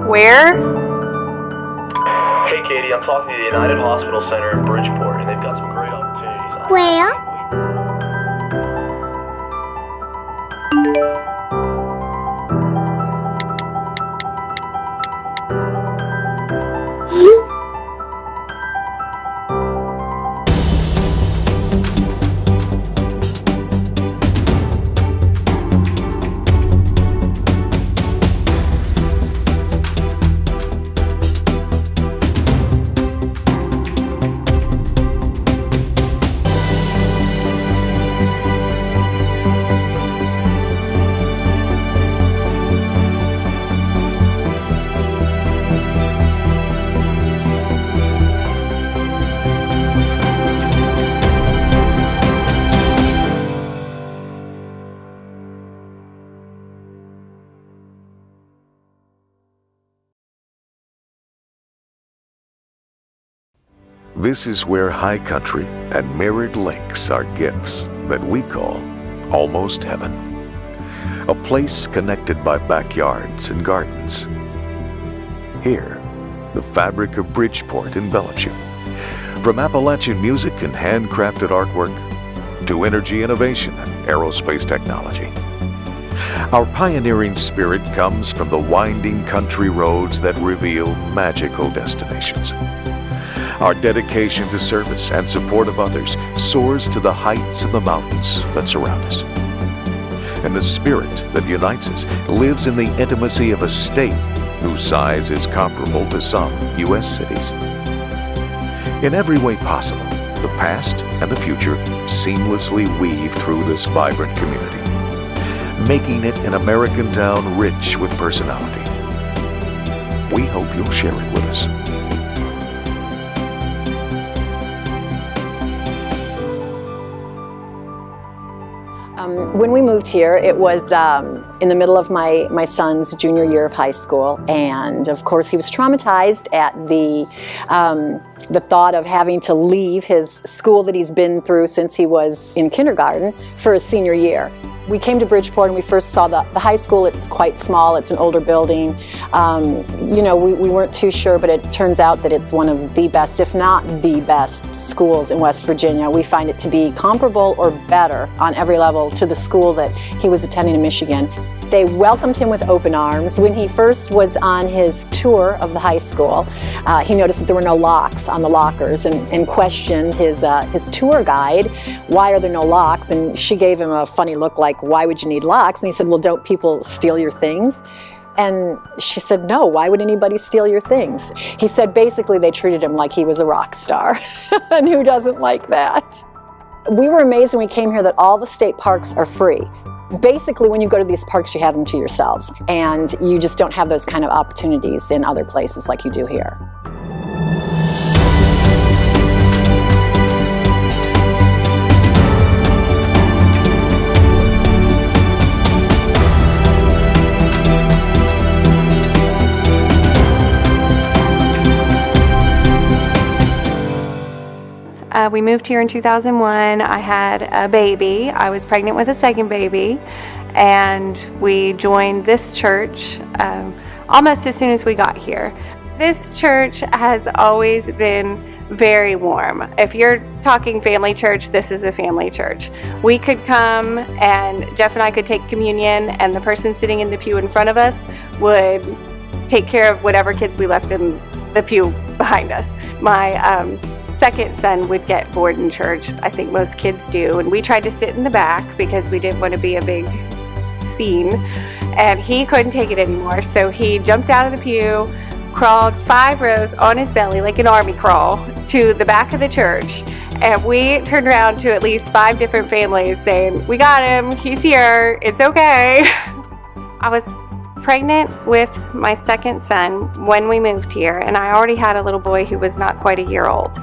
Where? Hey Katie, I'm talking to the United Hospital Center in Bridgeport, and they've got some great opportunities. Where? This is where high country and mirrored lakes are gifts that we call almost heaven. A place connected by backyards and gardens. Here, the fabric of Bridgeport envelops you. From Appalachian music and handcrafted artwork to energy innovation and aerospace technology. Our pioneering spirit comes from the winding country roads that reveal magical destinations. Our dedication to service and support of others soars to the heights of the mountains that surround us. And the spirit that unites us lives in the intimacy of a state whose size is comparable to some U.S. cities. In every way possible, the past and the future seamlessly weave through this vibrant community, making it an American town rich with personality. We hope you'll share it with us. When we moved here, it was in the middle of my son's junior year of high school, and of course he was traumatized at the thought of having to leave his school that he's been through since he was in kindergarten for his senior year. We came to Bridgeport and we first saw the high school. It's quite small, it's an older building. You know, we weren't too sure, but it turns out that it's one of the best, if not the best, schools in West Virginia. We find it to be comparable or better on every level to the school that he was attending in Michigan. They welcomed him with open arms. When he first was on his tour of the high school, he noticed that there were no locks on the lockers and questioned his tour guide, why are there no locks? And she gave him a funny look like, why would you need locks? And he said, well, don't people steal your things? And she said, no, why would anybody steal your things? He said basically they treated him like he was a rock star. And who doesn't like that? We were amazed when we came here that all the state parks are free. Basically, when you go to these parks, you have them to yourselves, and you just don't have those kind of opportunities in other places like you do here. We moved here in 2001. I had a baby. I was pregnant with a second baby, and we joined this church almost as soon as we got here. This church has always been very warm. If you're talking family church, this is a family church. We could come and Jeff and I could take communion, and the person sitting in the pew in front of us would take care of whatever kids we left in the pew behind us. My second son would get bored in church. I think most kids do, and we tried to sit in the back because we didn't want to be a big scene, and he couldn't take it anymore, so he jumped out of the pew, crawled 5 rows on his belly like an army crawl to the back of the church, and we turned around to at least 5 different families saying, we got him, he's here, it's okay. I was pregnant with my second son when we moved here, and I already had a little boy who was not quite a year old.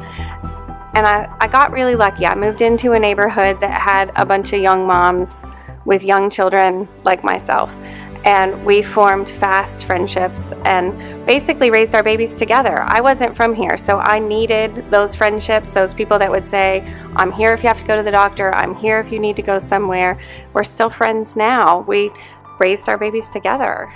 And I got really lucky. I moved into a neighborhood that had a bunch of young moms with young children like myself, and we formed fast friendships and basically raised our babies together. I wasn't from here, so I needed those friendships, those people that would say, I'm here if you have to go to the doctor, I'm here if you need to go somewhere. We're still friends now. We raised our babies together.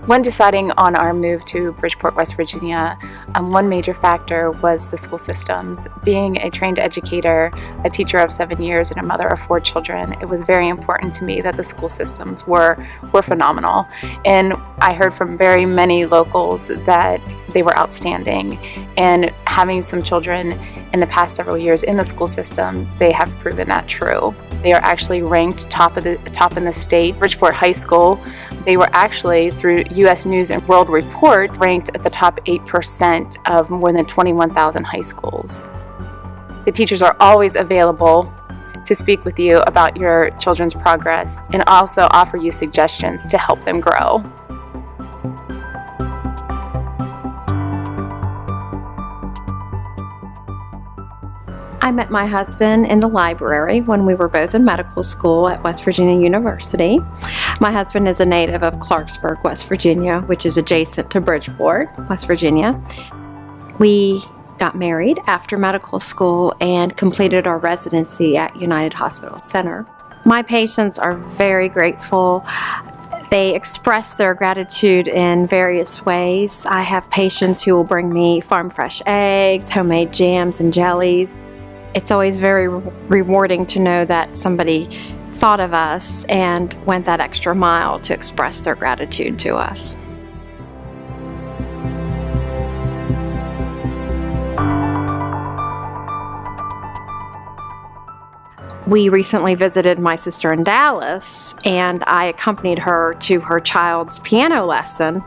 When deciding on our move to Bridgeport, West Virginia, one major factor was the school systems. Being a trained educator, a teacher of 7 years, and a mother of 4 children, it was very important to me that the school systems were phenomenal. And I heard from very many locals that they were outstanding. And having some children in the past several years in the school system, they have proven that true. They are actually ranked top in the state. Bridgeport High School, they were actually, through U.S. News and World Report, ranked at the top 8% of more than 21,000 high schools. The teachers are always available to speak with you about your children's progress and also offer you suggestions to help them grow. I met my husband in the library when we were both in medical school at West Virginia University. My husband is a native of Clarksburg, West Virginia, which is adjacent to Bridgeport, West Virginia. We got married after medical school and completed our residency at United Hospital Center. My patients are very grateful. They express their gratitude in various ways. I have patients who will bring me farm fresh eggs, homemade jams and jellies. It's always very rewarding to know that somebody thought of us and went that extra mile to express their gratitude to us. We recently visited my sister in Dallas, and I accompanied her to her child's piano lesson.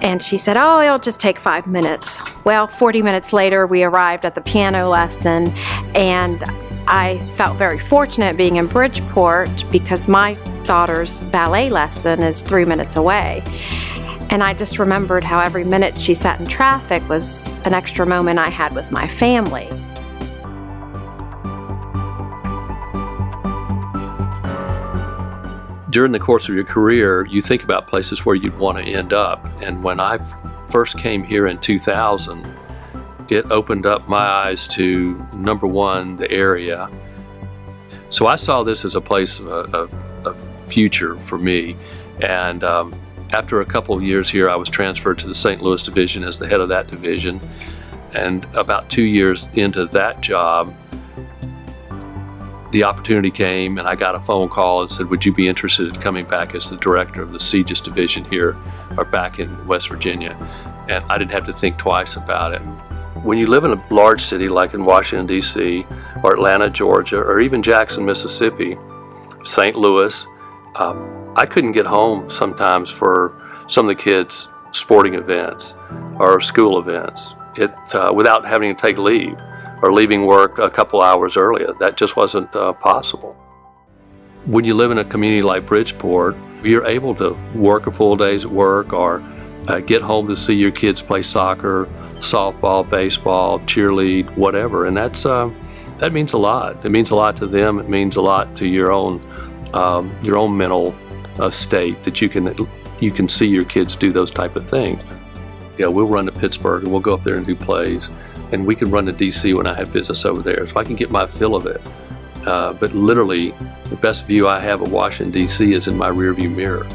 And she said, "Oh, it'll just take 5 minutes." Well, 40 minutes later, we arrived at the piano lesson, and I felt very fortunate being in Bridgeport because my daughter's ballet lesson is 3 minutes away. And I just remembered how every minute she sat in traffic was an extra moment I had with my family. During the course of your career, you think about places where you'd want to end up. And when I first came here in 2000, it opened up my eyes to, number one, the area. So I saw this as a place of future for me. And after a couple of years here, I was transferred to the St. Louis division as the head of that division. And about 2 years into that job, the opportunity came and I got a phone call and said, "Would you be interested in coming back as the director of the CJIS division here, or back in West Virginia?" And I didn't have to think twice about it. When you live in a large city like in Washington, D.C., or Atlanta, Georgia, or even Jackson, Mississippi, St. Louis, I couldn't get home sometimes for some of the kids' sporting events or school events without having to take leave, or leaving work a couple hours earlier. That just wasn't possible. When you live in a community like Bridgeport, you're able to work a full day's at work, or get home to see your kids play soccer, softball, baseball, cheerlead, whatever. And that means a lot. It means a lot to them. It means a lot to your own mental state, that you can see your kids do those type of things. Yeah, we'll run to Pittsburgh and we'll go up there and do plays. And we can run to DC when I have business over there, so I can get my fill of it. But literally, the best view I have of Washington, DC is in my rearview mirror.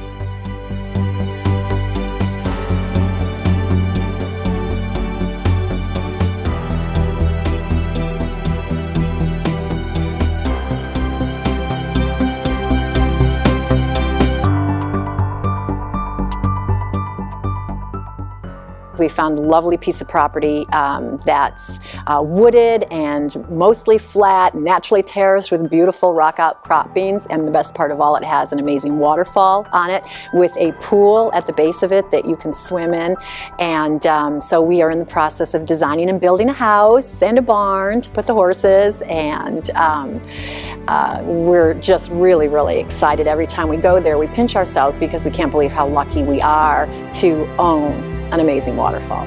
We found a lovely piece of property that's wooded and mostly flat, naturally terraced with beautiful rock outcroppings, and the best part of all, it has an amazing waterfall on it with a pool at the base of it that you can swim in. And so we are in the process of designing and building a house and a barn to put the horses, and we're just really, really excited. Every time we go there, we pinch ourselves because we can't believe how lucky we are to own an amazing waterfall.